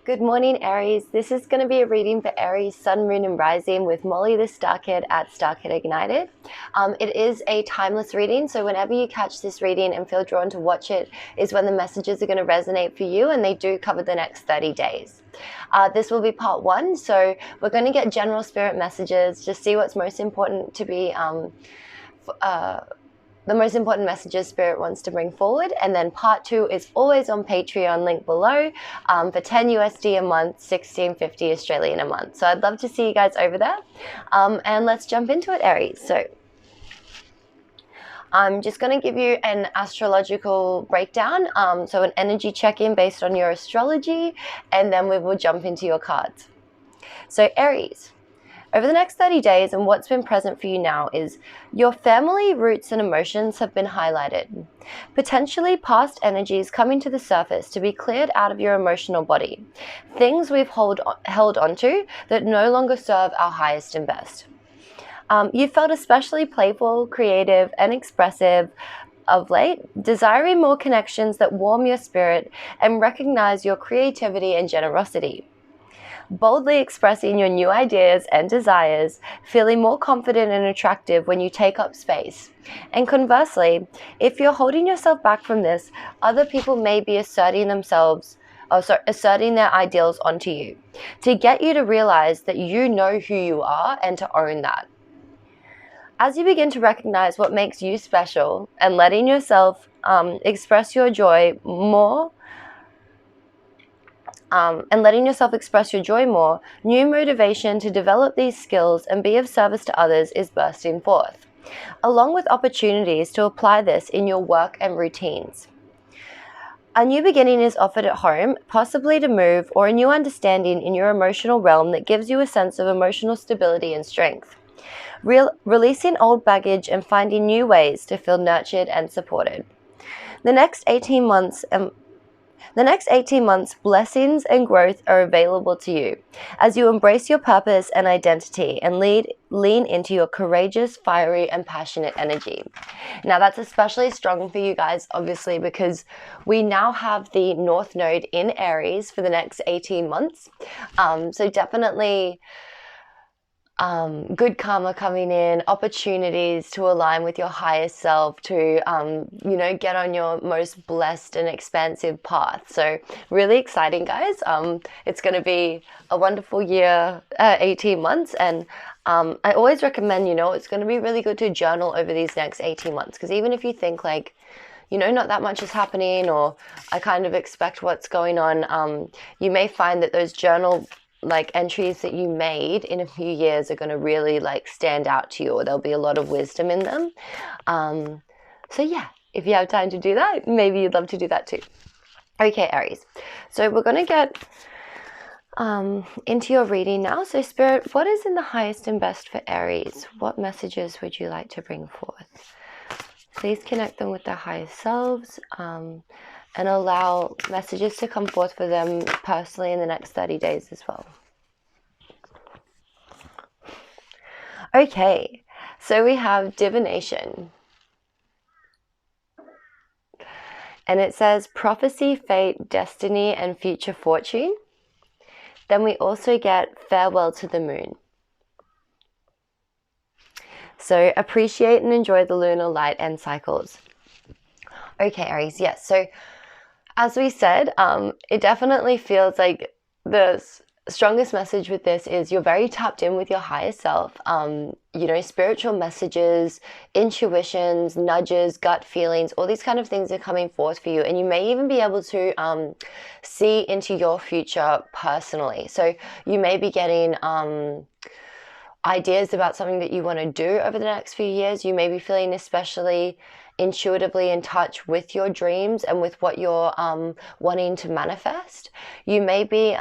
Good morning, Aries. This is going to be a reading for Aries, Sun, Moon, and Rising with Molly the Starkid at Starkidignited. It is a timeless reading, so whenever you catch this reading and feel drawn to watch it is when the messages are going to resonate for you, and they do cover the next 30 days. This will be part one, so we're going to get general spirit messages, just see what's most important to be the most important messages Spirit wants to bring forward. And then part two is always on Patreon, link below, for 10 USD a month, 16.50 Australian a month. So I'd love to see you guys over there. And let's jump into it, Aries. So I'm just going to give you an astrological breakdown, so an energy check-in based on your astrology, and then we will jump into your cards. So Aries, over the next 30 days, and what's been present for you now is your family roots and emotions have been highlighted. Potentially past energies coming to the surface to be cleared out of your emotional body. Things we've held onto that no longer serve our highest and best. You felt especially playful, creative, and expressive of late, desiring more connections that warm your spirit and recognize your creativity and generosity. Boldly expressing your new ideas and desires, feeling more confident and attractive when you take up space. And conversely, if you're holding yourself back from this, other people may be asserting their ideals onto you to get you to realize that you know who you are and to own that. As you begin to recognize what makes you special and letting yourself express your joy more, new motivation to develop these skills and be of service to others is bursting forth, along with opportunities to apply this in your work and routines. A new beginning is offered at home, possibly to move, or a new understanding in your emotional realm that gives you a sense of emotional stability and strength. Releasing old baggage and finding new ways to feel nurtured and supported. The next 18 months, blessings and growth are available to you as you embrace your purpose and identity and lean into your courageous, fiery, and passionate energy. Now, that's especially strong for you guys, obviously, because we now have the North Node in Aries for the next 18 months. So definitely good karma coming in, opportunities to align with your highest self, to, get on your most blessed and expansive path. So really exciting, guys. It's going to be a wonderful year, 18 months. And I always recommend, it's going to be really good to journal over these next 18 months. Because even if you think like, not that much is happening, or I kind of expect what's going on, you may find that those journal entries that you made in a few years are going to really stand out to you, or there'll be a lot of wisdom in them. So yeah, if you have time to do that, maybe you'd love to do that too. Okay, Aries. So we're going to get into your reading now. So Spirit, what is in the highest and best for Aries? What messages would you like to bring forth? Please connect them with their highest selves, and allow messages to come forth for them personally in the next 30 days as well. Okay, so we have divination. And it says prophecy, fate, destiny, and future fortune. Then we also get farewell to the moon. So appreciate and enjoy the lunar light and cycles. Okay, Aries, yes. So as we said, it definitely feels like the strongest message with this is you're very tapped in with your higher self. Spiritual messages, intuitions, nudges, gut feelings, all these kind of things are coming forth for you. And you may even be able to see into your future personally. So you may be getting ideas about something that you want to do over the next few years. You may be feeling especially intuitively in touch with your dreams and with what you're wanting to manifest. You may be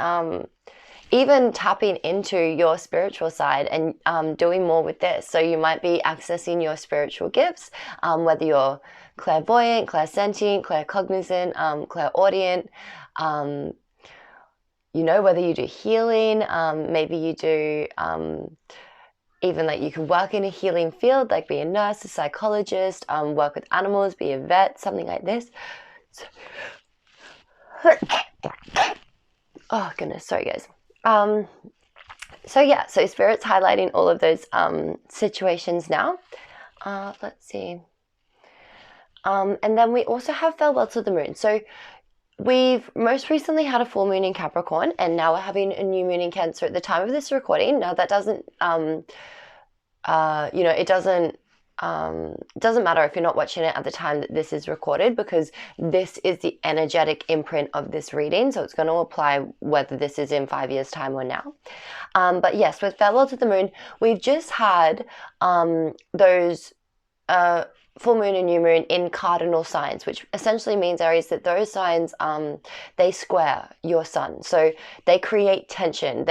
even tapping into your spiritual side and doing more with this. So you might be accessing your spiritual gifts, whether you're clairvoyant, clairsentient, claircognizant, clairaudient, whether you do healing, maybe you do even you can work in a healing field, like be a nurse, a psychologist, work with animals, be a vet, something like this. Oh goodness, sorry guys. So yeah, so Spirit's highlighting all of those situations now. Let's see. And then we also have farewell to the moon. So we've most recently had a full moon in Capricorn, and now we're having a new moon in Cancer at the time of this recording. Now that doesn't, it doesn't matter if you're not watching it at the time that this is recorded, because this is the energetic imprint of this reading. So it's going to apply whether this is in 5 years' time or now. But yes, with farewell to the moon, we've just had those full moon and new moon in cardinal signs, which essentially means, Aries, that those signs, they square your sun. So they create tension.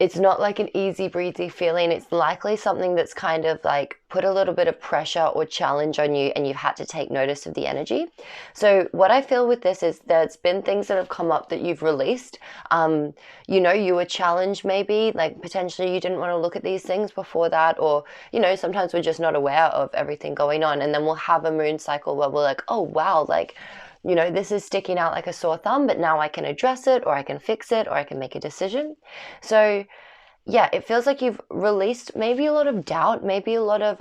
It's not like an easy breezy feeling. It's likely something that's kind of like put a little bit of pressure or challenge on you, and you've had to take notice of the energy. So what I feel with this is there's been things that have come up that you've released. You were challenged, maybe, like potentially you didn't want to look at these things before that, or, sometimes we're just not aware of everything going on. And then we'll have a moon cycle where we're like, oh, wow, like, this is sticking out like a sore thumb, but now I can address it, or I can fix it, or I can make a decision. So yeah, it feels like you've released maybe a lot of doubt, maybe a lot of,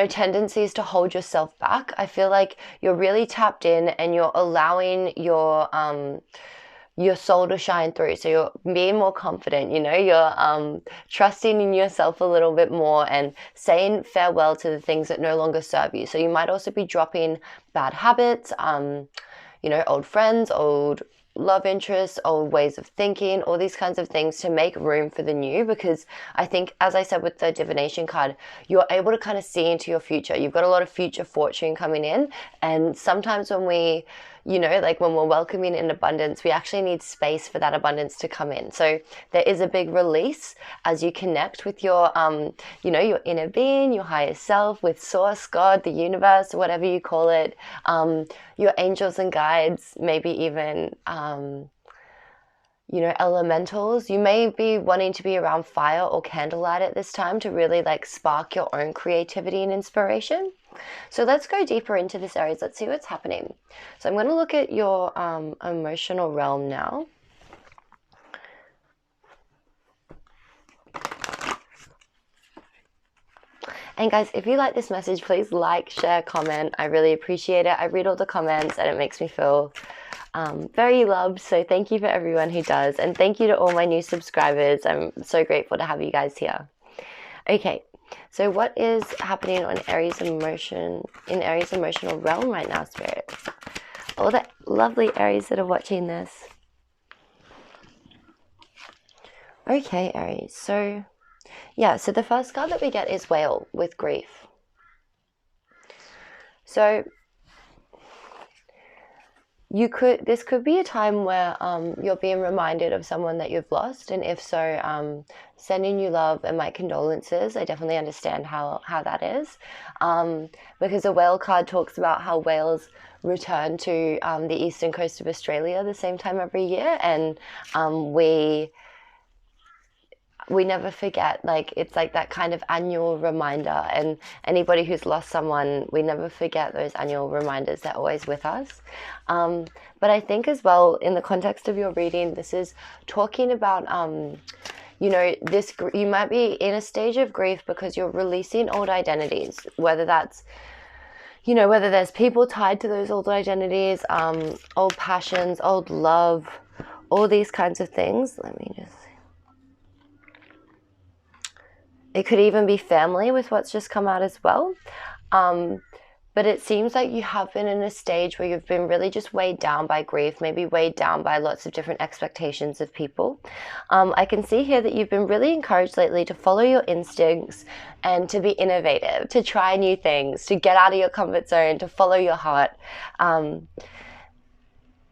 tendencies to hold yourself back. I feel like you're really tapped in and you're allowing your soul to shine through. So you're being more confident, you're trusting in yourself a little bit more and saying farewell to the things that no longer serve you. So you might also be dropping bad habits, old friends, old love interests, old ways of thinking, all these kinds of things, to make room for the new. Because I think, as I said with the divination card, you're able to kind of see into your future. You've got a lot of future fortune coming in, and sometimes when we, like when we're welcoming in abundance, we actually need space for that abundance to come in. So there is a big release as you connect with your your inner being, your higher self, with source, God, the universe, whatever you call it, your angels and guides, maybe even elementals. You may be wanting to be around fire or candlelight at this time to really like spark your own creativity and inspiration. So let's go deeper into this, Aries. Let's see what's happening. So I'm going to look at your emotional realm now. And guys, if you like this message, please like, share, comment. I really appreciate it. I read all the comments and it makes me feel very loved. So thank you for everyone who does. And thank you to all my new subscribers. I'm so grateful to have you guys here. Okay, so what is happening on Aries emotional realm right now, Spirit? All the lovely Aries that are watching this. Okay, Aries. So yeah, so the first card that we get is Whale with grief. So this could be a time where you're being reminded of someone that you've lost, and if so, sending you love and my condolences. I definitely understand how that is, because the Whale card talks about how whales return to the eastern coast of Australia the same time every year, and we never forget. Like, it's like that kind of annual reminder, and anybody who's lost someone, we never forget those annual reminders. They're always with us. But I think as well, in the context of your reading, this is talking about you might be in a stage of grief because you're releasing old identities, whether that's whether there's people tied to those old identities, old passions, old love, all these kinds of things. Let me just, it could even be family with what's just come out as well. But it seems like you have been in a stage where you've been really just weighed down by grief, maybe weighed down by lots of different expectations of people. I can see here that you've been really encouraged lately to follow your instincts and to be innovative, to try new things, to get out of your comfort zone, to follow your heart.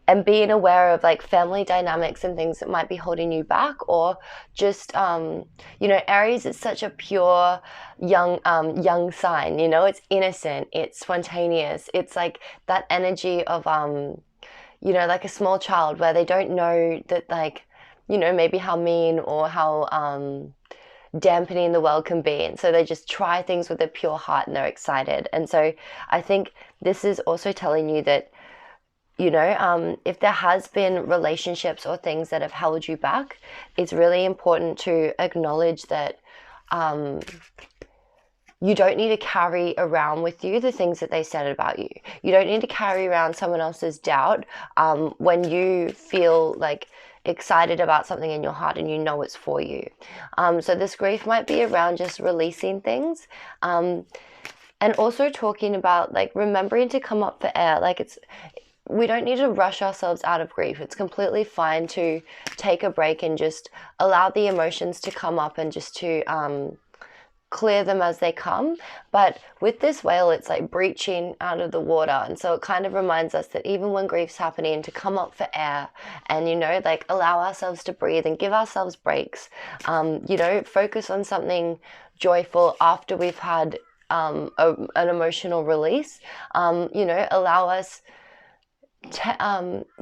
And being aware of like family dynamics and things that might be holding you back, or just, Aries is such a pure, young sign, it's innocent, it's spontaneous. It's like that energy of, like a small child where they don't know that, like, maybe how mean or how, dampening the world can be. And so they just try things with a pure heart and they're excited. And so I think this is also telling you that, You know, if there has been relationships or things that have held you back, it's really important to acknowledge that you don't need to carry around with you the things that they said about you. You don't need to carry around someone else's doubt when you feel like excited about something in your heart and you know it's for you. So this grief might be around just releasing things. And also talking about like remembering to come up for air. Like we don't need to rush ourselves out of grief. It's completely fine to take a break and just allow the emotions to come up and just to clear them as they come. But with this whale, it's like breaching out of the water. And so it kind of reminds us that even when grief's happening, to come up for air and, you know, like allow ourselves to breathe and give ourselves breaks. You know, focus on something joyful after we've had an emotional release. You know, allow us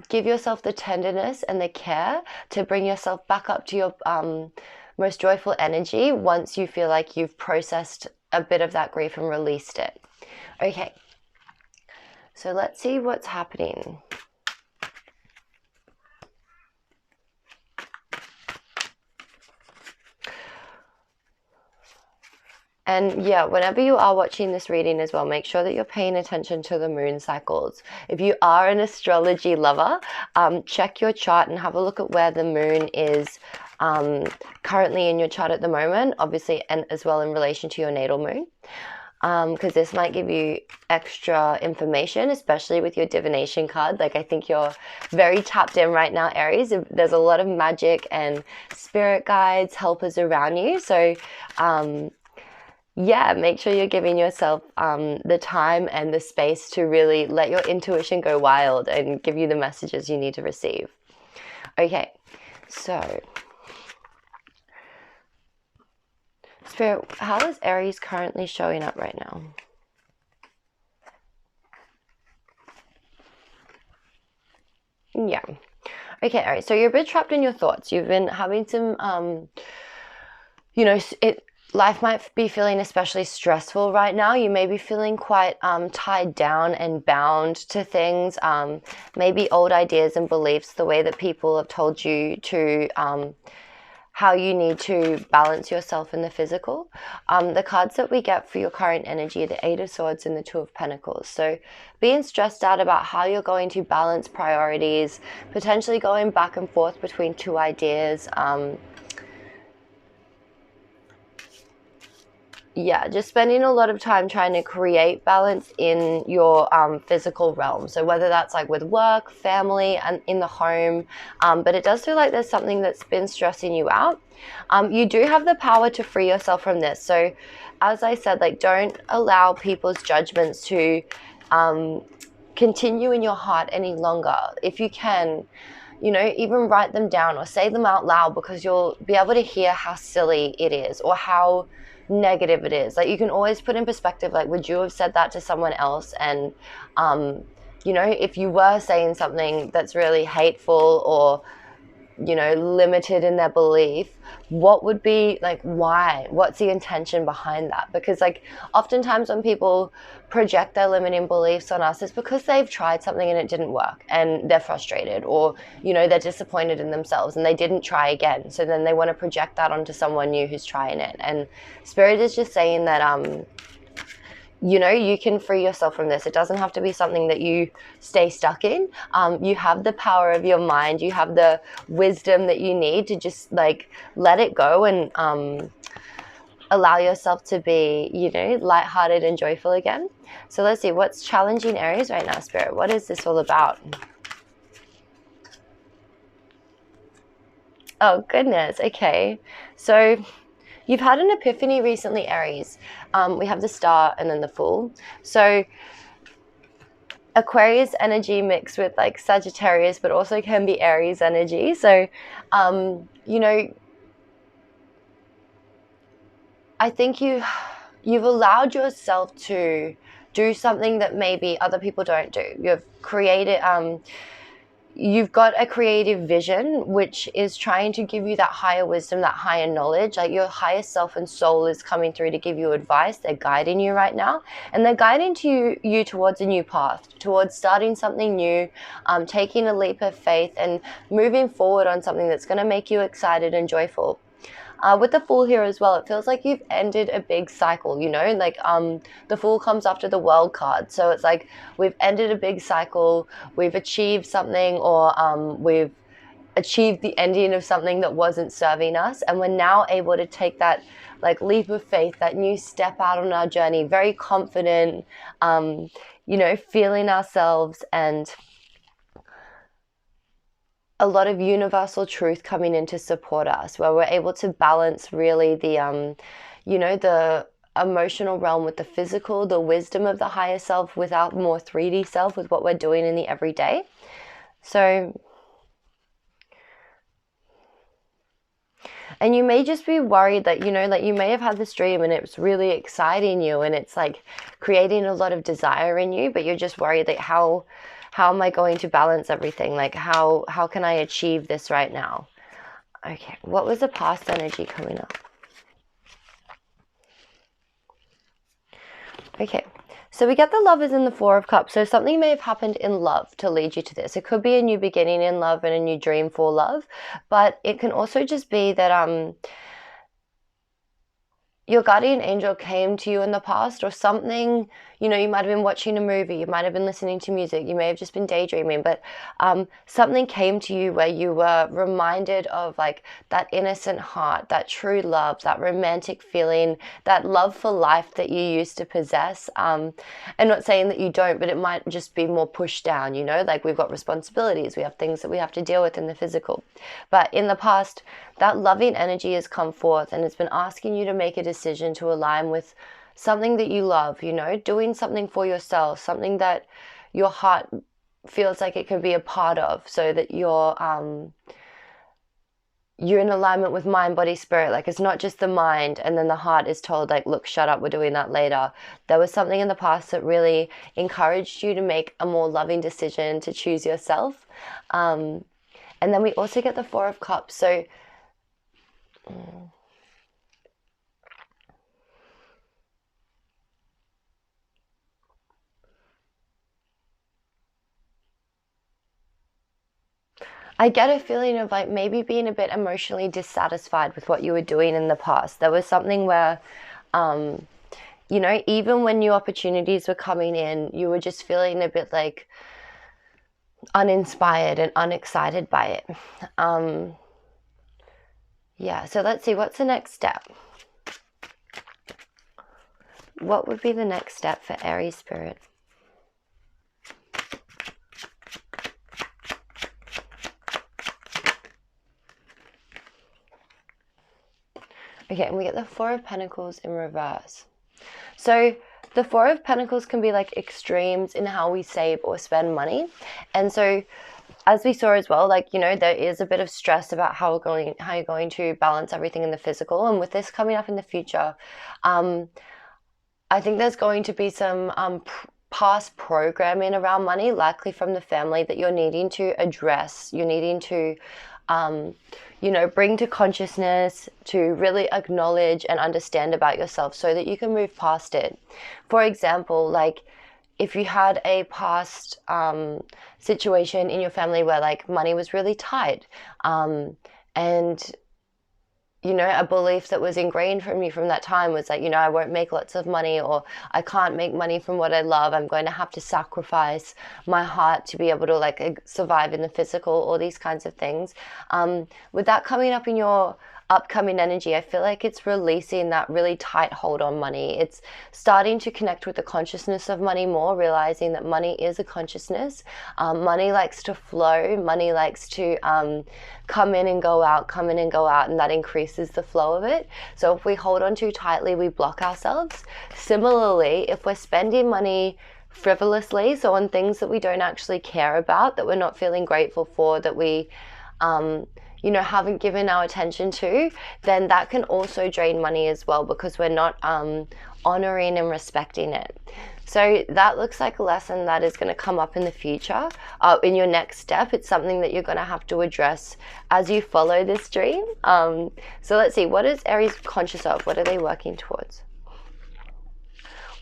give yourself the tenderness and the care to bring yourself back up to your most joyful energy once you feel like you've processed a bit of that grief and released it. Okay, so let's see what's happening. And yeah, whenever you are watching this reading as well, make sure that you're paying attention to the moon cycles. If you are an astrology lover, check your chart and have a look at where the moon is currently in your chart at the moment, obviously, and as well in relation to your natal moon. Because this might give you extra information, especially with your divination card. Like, I think you're very tapped in right now, Aries. There's a lot of magic and spirit guides, helpers around you. So, yeah, make sure you're giving yourself the time and the space to really let your intuition go wild and give you the messages you need to receive. Okay, so Spirit, how is Aries currently showing up right now? Yeah. Okay, Aries, so you're a bit trapped in your thoughts. You've been having some, you know, life might be feeling especially stressful right now. You may be feeling quite tied down and bound to things, maybe old ideas and beliefs, the way that people have told you to, how you need to balance yourself in the physical. The cards that we get for your current energy are the Eight of Swords and the Two of Pentacles. So being stressed out about how you're going to balance priorities, potentially going back and forth between two ideas, yeah, just spending a lot of time trying to create balance in your physical realm. So whether that's like with work, family, and in the home, but it does feel like there's something that's been stressing you out. You do have the power to free yourself from this. So as I said, like, don't allow people's judgments to continue in your heart any longer. If you can, you know, even write them down or say them out loud, because you'll be able to hear how silly it is or how negative it is. Like, you can always put in perspective, like, would you have said that to someone else? And you know, if you were saying something that's really hateful or, you know, limited in their belief, what would be, like, why? What's the intention behind that? Because, like, oftentimes when people project their limiting beliefs on us, it's because they've tried something and it didn't work and they're frustrated, or, you know, they're disappointed in themselves and they didn't try again. So then they want to project that onto someone new who's trying it. And Spirit is just saying that, you know, you can free yourself from this. It doesn't have to be something that you stay stuck in. You have the power of your mind. You have the wisdom that you need to just, like, let it go and allow yourself to be, you know, lighthearted and joyful again. So let's see, what's challenging Aries right now, Spirit? What is this all about? Oh, goodness. Okay. So you've had an epiphany recently, Aries. We have the Star and then the Fool. So Aquarius energy mixed with, like, Sagittarius, but also can be Aries energy. So, you know, I think you've allowed yourself to do something that maybe other people don't do. You've created, you've got a creative vision which is trying to give you that higher wisdom, that higher knowledge. Like your higher self and soul is coming through to give you advice. They're guiding you right now, and they're guiding you towards a new path, towards starting something new, taking a leap of faith and moving forward on something that's going to make you excited and joyful. With the Fool here as well, it feels like you've ended a big cycle, you know, like the Fool comes after the World card. So it's like we've ended a big cycle, we've achieved something, or we've achieved the ending of something that wasn't serving us. And we're now able to take that like leap of faith, that new step out on our journey, very confident, you know, feeling ourselves, and a lot of universal truth coming in to support us, where we're able to balance really the, you know, the emotional realm with the physical, the wisdom of the higher self with our more 3D self, with what we're doing in the everyday. So, and you may just be worried that, you know, like you may have had this dream and it's really exciting you and it's like creating a lot of desire in you, but you're just worried that how am I going to balance everything? Like how can I achieve this right now? Okay, what was the past energy coming up? Okay, so we get the Lovers in the Four of Cups. So something may have happened in love to lead you to this. It could be a new beginning in love and a new dream for love, but it can also just be that your guardian angel came to you in the past, or something, you know, you might have been watching a movie, you might have been listening to music, you may have just been daydreaming, but something came to you where you were reminded of like that innocent heart, that true love, that romantic feeling, that love for life that you used to possess. And not saying that you don't, but it might just be more pushed down, you know, like we've got responsibilities, we have things that we have to deal with in the physical. But in the past, that loving energy has come forth and it's been asking you to make a decision to align with something that you love, you know, doing something for yourself, something that your heart feels like it can be a part of, so that you're in alignment with mind, body, spirit. Like it's not just the mind and then the heart is told like, look, shut up, we're doing that later. There was something in the past that really encouraged you to make a more loving decision, to choose yourself. And then we also get the Four of Cups. So I get a feeling of like maybe being a bit emotionally dissatisfied with what you were doing in the past. There was something where, you know, even when new opportunities were coming in, you were just feeling a bit like uninspired and unexcited by it. Yeah, so let's see, what's the next step? What would be the next step for Aries spirit? Okay, and we get the Four of Pentacles in reverse. So the Four of Pentacles can be like extremes in how we save or spend money. And so as we saw as well, like, you know, there is a bit of stress about how you're going to balance everything in the physical. And with this coming up in the future, I think there's going to be some past programming around money, likely from the family, that you're needing to address. You're needing to, you know, bring to consciousness, to really acknowledge and understand about yourself so that you can move past it. For example, like if you had a past situation in your family where like money was really tight, and you know, a belief that was ingrained from you from that time was like, you know, I won't make lots of money, or I can't make money from what I love. I'm going to have to sacrifice my heart to be able to like survive in the physical, all these kinds of things. With that coming up in your upcoming energy, I feel like it's releasing that really tight hold on money. It's starting to connect with the consciousness of money more, realizing that money is a consciousness. Money likes to flow. Money likes to come in and go out, come in and go out, and that increases the flow of it. So if we hold on too tightly, we block ourselves. Similarly, if we're spending money frivolously, so on things that we don't actually care about, that we're not feeling grateful for, that we you know, haven't given our attention to, then that can also drain money as well, because we're not honoring and respecting it. So that looks like a lesson that is going to come up in the future, in your next step. It's something that you're going to have to address as you follow this dream. So let's see, what is Aries conscious of? What are they working towards?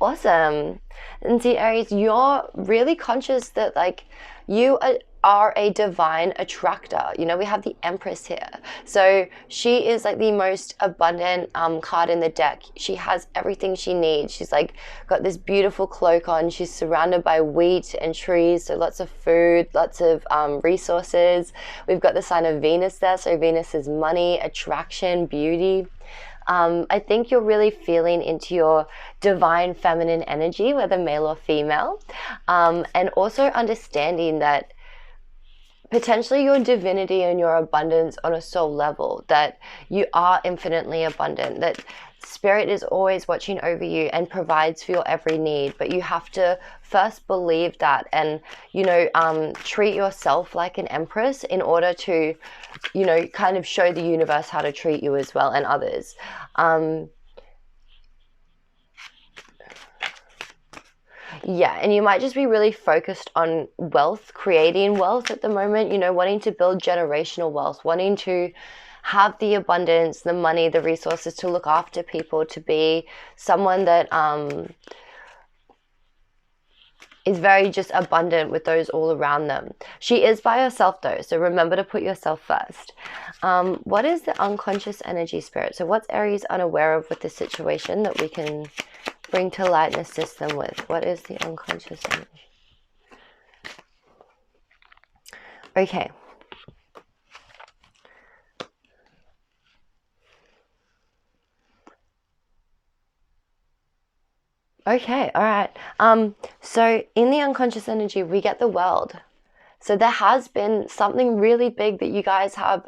Awesome. And see, Aries, you're really conscious that like you are a divine attractor. You know, we have the Empress here. So she is like the most abundant card in the deck. She has everything she needs. She's like got this beautiful cloak on. She's surrounded by wheat and trees. So lots of food, lots of resources. We've got the sign of Venus there. So Venus is money, attraction, beauty. I think you're really feeling into your divine feminine energy, whether male or female, and also understanding that potentially your divinity and your abundance on a soul level, that you are infinitely abundant, that spirit is always watching over you and provides for your every need, but you have to first believe that and, you know, treat yourself like an empress in order to, you know, kind of show the universe how to treat you as well and others. Yeah, and you might just be really focused on wealth, creating wealth at the moment, you know, wanting to build generational wealth, wanting to have the abundance, the money, the resources to look after people, to be someone that is very just abundant with those all around them. She is by herself though, so remember to put yourself first. What is the unconscious energy, spirit? So what's Aries unaware of with this situation that we can bring to light and assist them with? What is the unconscious energy? Okay. Okay, all right. So in the unconscious energy, we get the world. So there has been something really big that you guys have,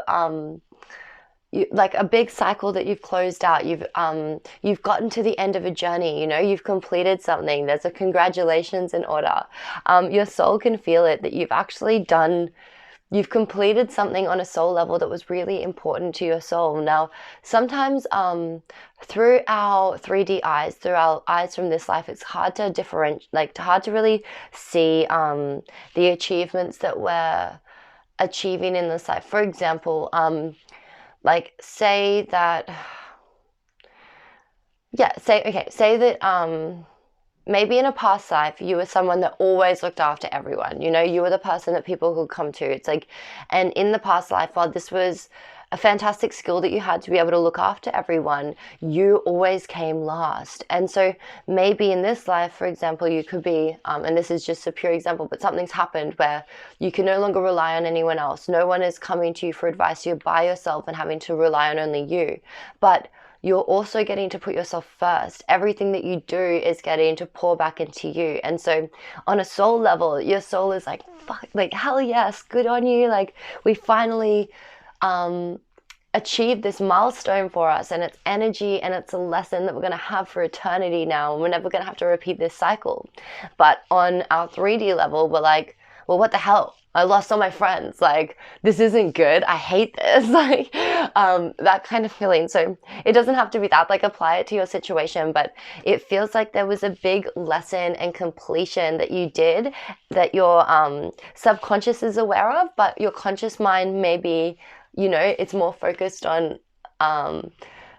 like a big cycle that you've closed out. You've gotten to the end of a journey. You know, you've completed something. There's a congratulations in order. Your soul can feel it, that you've actually done. You've completed something on a soul level that was really important to your soul. Now, sometimes through our 3D eyes, through our eyes from this life, it's hard to differentiate, like hard to really see the achievements that we're achieving in this life. For example, like say that, say that maybe in a past life, you were someone that always looked after everyone. You know, you were the person that people could come to. It's like, and in the past life, while this was a fantastic skill that you had to be able to look after everyone, you always came last. And so maybe in this life, for example, you could be, and this is just a pure example, but something's happened where you can no longer rely on anyone else. No one is coming to you for advice. You're by yourself and having to rely on only you. But you're also getting to put yourself first. Everything that you do is getting to pour back into you. And so on a soul level, your soul is like, fuck, like, hell yes, good on you. Like, we finally achieved this milestone for us, and it's energy, and it's a lesson that we're going to have for eternity now. And we're never going to have to repeat this cycle. But on our 3D level, we're like, well, what the hell? I lost all my friends. Like, this isn't good. I hate this. Like, that kind of feeling. So it doesn't have to be that, like, apply it to your situation, but it feels like there was a big lesson and completion that you did that your subconscious is aware of, but your conscious mind maybe, you know, it's more focused on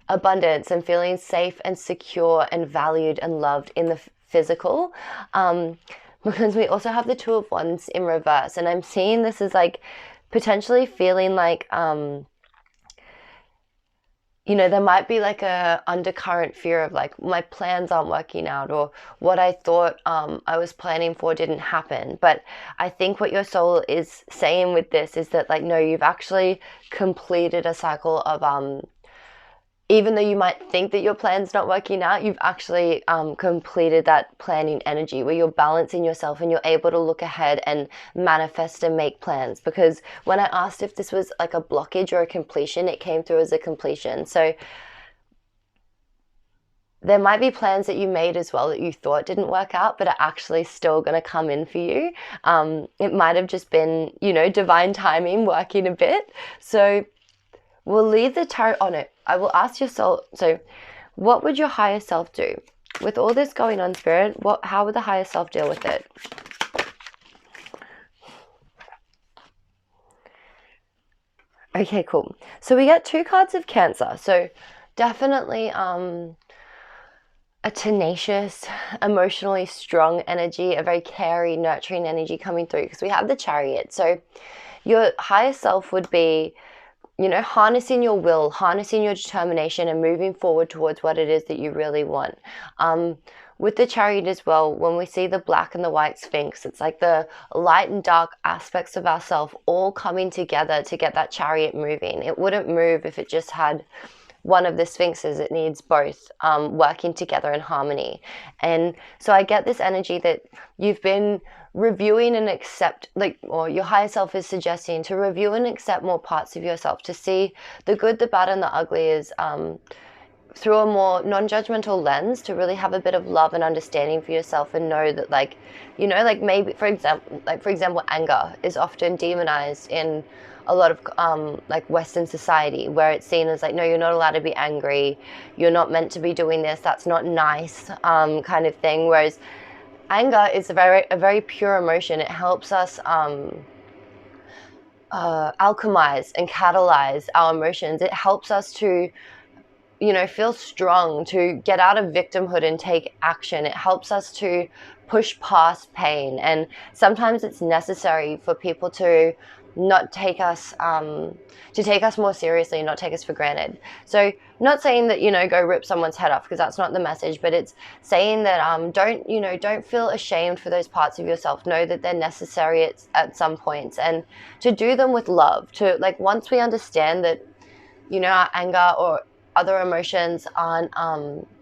abundance and feeling safe and secure and valued and loved in the physical. Because we also have the Two of Wands in reverse, and I'm seeing this as like potentially feeling like, you know, there might be like a undercurrent fear of like, my plans aren't working out, or what I thought I was planning for didn't happen. But I think what your soul is saying with this is that, like, no, you've actually completed a cycle of even though you might think that your plan's not working out, you've actually completed that planning energy where you're balancing yourself and you're able to look ahead and manifest and make plans. Because when I asked if this was like a blockage or a completion, it came through as a completion. So there might be plans that you made as well that you thought didn't work out, but are actually still going to come in for you. It might have just been, you know, divine timing working a bit. So we'll leave the tarot on it. I will ask your soul, so what would your higher self do? with all this going on, Spirit, how would the higher self deal with it? Okay, cool. So we get 2 cards of Cancer. So definitely a tenacious, emotionally strong energy, a very caring, nurturing energy coming through, because we have the Chariot. So your higher self would be, harnessing your will, harnessing your determination, and moving forward towards what it is that you really want. With the Chariot as well, when we see the black and the white Sphinx, it's like the light and dark aspects of ourselves all coming together to get that Chariot moving. It wouldn't move if it just had one of the Sphinxes. It needs both working together in harmony. And so I get this energy that you've been reviewing and accept, or your higher self is suggesting to review and accept more parts of yourself, to see the good, the bad, and the ugly is through a more non-judgmental lens, to really have a bit of love and understanding for yourself, and know that maybe for example anger is often demonized in a lot of Western society, where it's seen as no, you're not allowed to be angry, you're not meant to be doing this, that's not nice, kind of thing. Whereas anger is a very pure emotion. It helps us alchemize and catalyze our emotions. It helps us to feel strong, to get out of victimhood and take action. It helps us to push past pain. And sometimes it's necessary for people to not take us, to take us more seriously and not take us for granted. So not saying that, go rip someone's head off, because that's not the message, but it's saying that don't feel ashamed for those parts of yourself. Know that they're necessary at some points, and to do them with love. To once we understand that, our anger or other emotions aren't,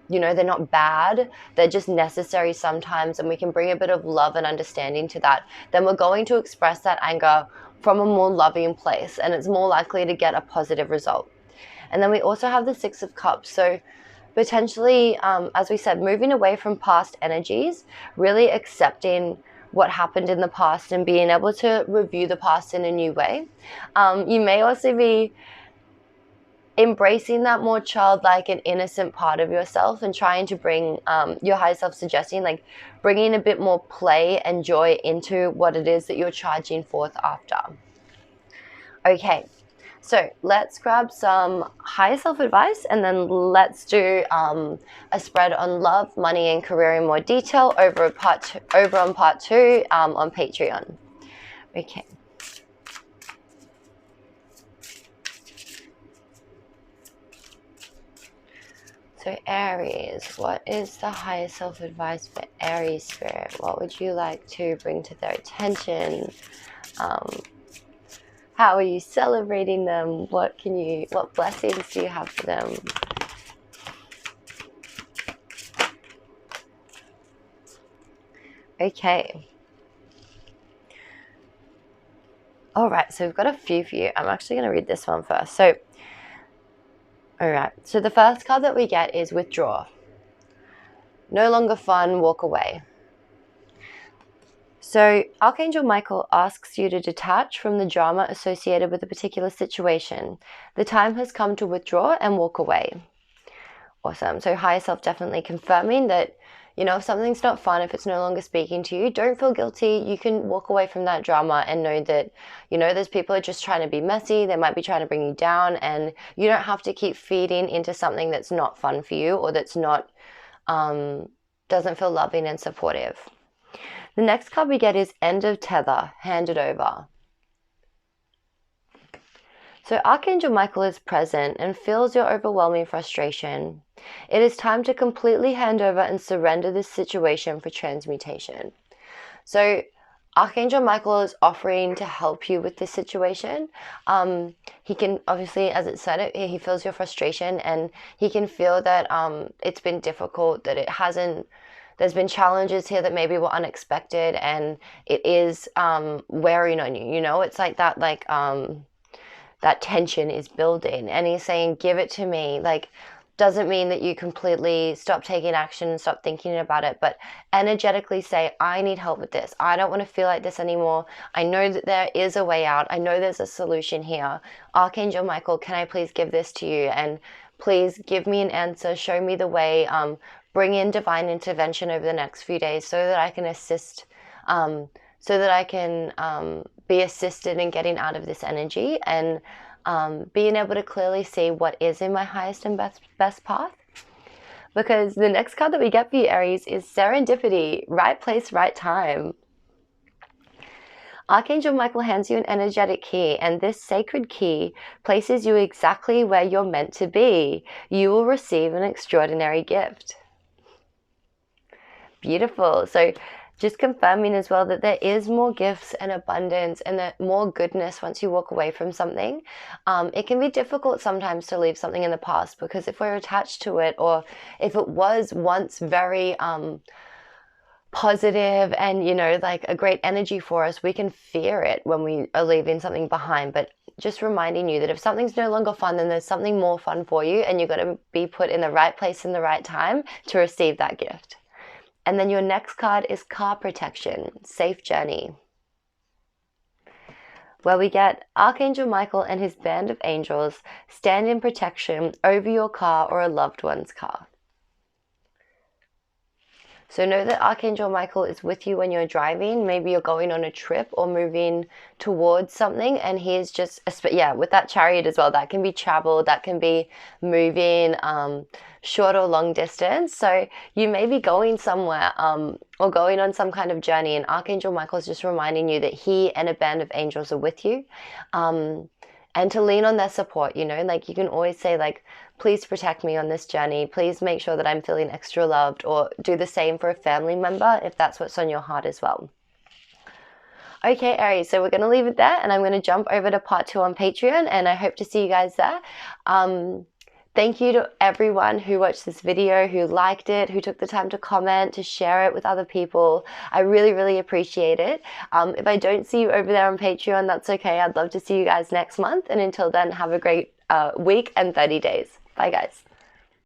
they're not bad, they're just necessary sometimes, and we can bring a bit of love and understanding to that, then we're going to express that anger from a more loving place, and it's more likely to get a positive result. And then we also have the 6 of Cups. So potentially, as we said, moving away from past energies, really accepting what happened in the past and being able to review the past in a new way. You may also be embracing that more childlike and innocent part of yourself, and trying to bring your higher self, suggesting bringing a bit more play and joy into what it is that you're charging forth after. Okay, so let's grab some higher self advice, and then let's do a spread on love, money, and career in more detail over on part 2 on Patreon. Okay. So Aries, what is the higher self advice for Aries spirit? What would you like to bring to their attention? How are you celebrating them? What blessings do you have for them? Okay. All right, so we've got a few for you. I'm actually going to read this one first. So, all right, so the first card that we get is withdraw. No longer fun, walk away. So Archangel Michael asks you to detach from the drama associated with a particular situation. The time has come to withdraw and walk away. Awesome. So higher self definitely confirming that, if something's not fun, if it's no longer speaking to you, don't feel guilty. You can walk away from that drama and know that, there's people who are just trying to be messy. They might be trying to bring you down, and you don't have to keep feeding into something that's not fun for you, or that's not, doesn't feel loving and supportive. The next card we get is End of Tether, hand it over. So Archangel Michael is present and feels your overwhelming frustration. It is time to completely hand over and surrender this situation for transmutation. So Archangel Michael is offering to help you with this situation. He can, obviously, as it said, he feels your frustration, and he can feel that it's been difficult, that it hasn't, there's been challenges here that maybe were unexpected, and it is wearing on you. It's like that, that tension is building, and he's saying, give it to me. Doesn't mean that you completely stop taking action and stop thinking about it, but energetically say, I need help with this. I don't want to feel like this anymore. I know that there is a way out. I know there's a solution here. Archangel Michael, can I please give this to you? And please give me an answer. Show me the way. bring in divine intervention over the next few days so that I can assist, so that I can be assisted in getting out of this energy and being able to clearly see what is in my highest and best path. Because the next card that we get for you, Aries, is serendipity, right place, right time. Archangel Michael hands you an energetic key, and this sacred key places you exactly where you're meant to be. You will receive an extraordinary gift. Beautiful. So just confirming as well that there is more gifts and abundance and that more goodness once you walk away from something. It can be difficult sometimes to leave something in the past, because if we're attached to it, or if it was once very positive and, you know, like a great energy for us, we can fear it when we are leaving something behind. But just reminding you that if something's no longer fun, then there's something more fun for you, and you've got to be put in the right place in the right time to receive that gift. And then your next card is car protection, safe journey, where we get Archangel Michael and his band of angels stand in protection over your car or a loved one's car. So know that Archangel Michael is with you when you're driving. Maybe you're going on a trip or moving towards something, and he is just, yeah, with that chariot as well. That can be travel, that can be moving short or long distance. So you may be going somewhere or going on some kind of journey, and Archangel Michael is just reminding you that he and a band of angels are with you. And to lean on their support, you know, like you can always say, like, please protect me on this journey. Please make sure that I'm feeling extra loved, or do the same for a family member if that's what's on your heart as well. Okay, Aries, so we're going to leave it there, and I'm going to jump over to part 2 on Patreon, and I hope to see you guys there. Thank you to everyone who watched this video, who liked it, who took the time to comment, to share it with other people. I really, really appreciate it. If I don't see you over there on Patreon, that's okay. I'd love to see you guys next month. And until then, have a great week and 30 days. Bye, guys.